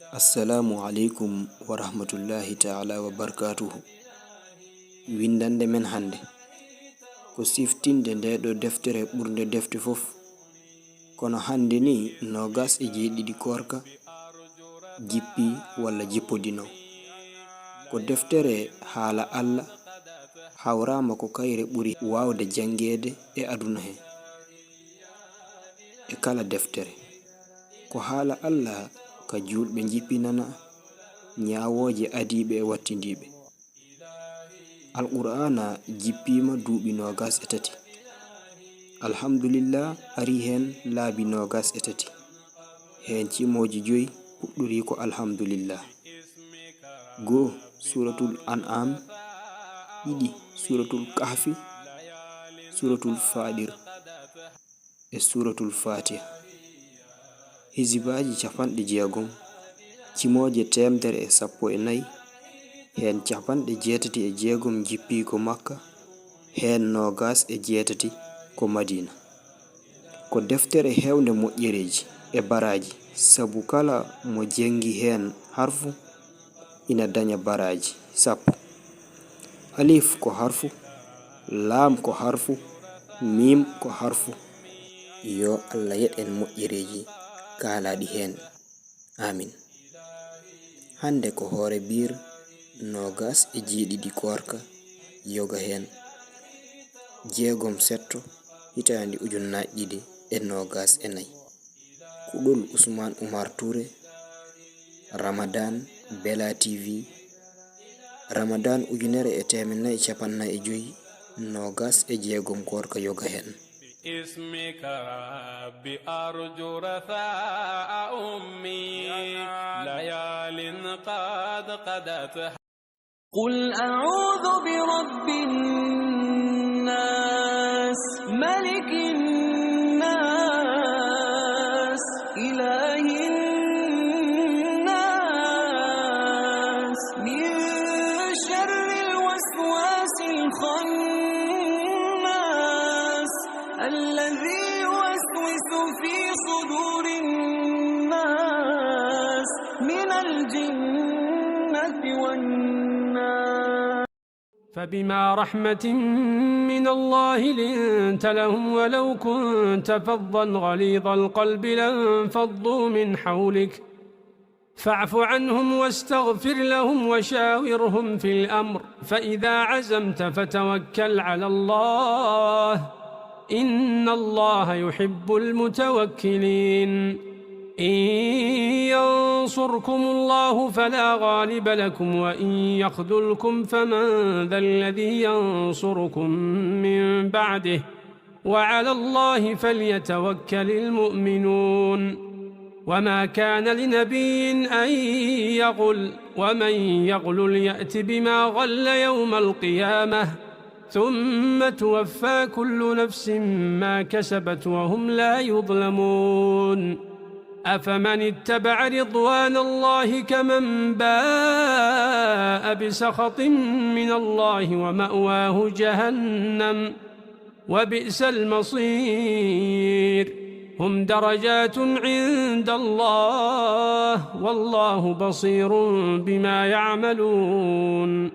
Assalamu alaikum wa rahmatullahi ta'ala wa barakatuhu. Windande men hande ko siftinde nde ɗo deftere ɓurde defte fof, kono hande ni nogas e jeeɗiɗi korka jippi walla jippodino. Ko deftere haala Allah hawrama ko kayre ɓuri wawde jangede e aduna he. E kala deftere ko haala Allah ka julɓe jippinana, nyawoje adiɓe e wattindiɓe. Alqur'ana jippima duuɓi nogas e tati. Alhamdulillah ari hen laabi nogas e tati. Hen cimoji joyi huɗɗori ko alhamdulillah. Go suratul an'am, ɗiɗi suratul kahfi, suratul fadir e suratul fatiha. Hizibaji capanɗe jeegom, cimoje temdere e sappo e nayi, hen capanɗe jeetati e jeegom jippi ko Makka, hen nogas e jeetati ko Madina. Ko deftere hewnde moƴƴereji e baraji, sabu kala mo jengi hen harfu ina daña baraji sappo. Alif ko harfu, lam ko harfu, mim ko harfu. Yo Allah yet en moƴƴereji kaalaɗi hen. Amin. Hande ko hoore bir nogas e jeeɗiɗi korka yoga hen jeegom setto hitandi ujunnaje ɗiɗi e nogas e nayi. Kuɗol Usman Umar Touré, Ramadan Bella TV, Ramadan ujunere e temenayi capannayi e joyi nogas e jeegom korka yoga hen. اسمك ربي أرجو رثاء أمي ليال قد قدت. قل أعوذ برب الناس ملك الناس إله الناس من شر الوسواس الخناس الذي يوسوس في صدور الناس من الجنة والناس. فبما رحمة من الله لنت لهم ولو كنت فظا غليظ القلب لانفضوا من حولك فاعف عنهم واستغفر لهم وشاورهم في الأمر فإذا عزمت فتوكل على الله إن الله يحب المتوكلين. إن ينصركم الله فلا غالب لكم وإن يخذلكم فمن ذا الذي ينصركم من بعده وعلى الله فليتوكل المؤمنون. وما كان لنبي أن يغل ومن يغلل يأت بما غل يوم القيامة ثم توفى كل نفس ما كسبت وهم لا يظلمون. أفمن اتبع رضوان الله كمن باء بسخط من الله ومأواه جهنم وبئس المصير. هم درجات عند الله والله بصير بما يعملون.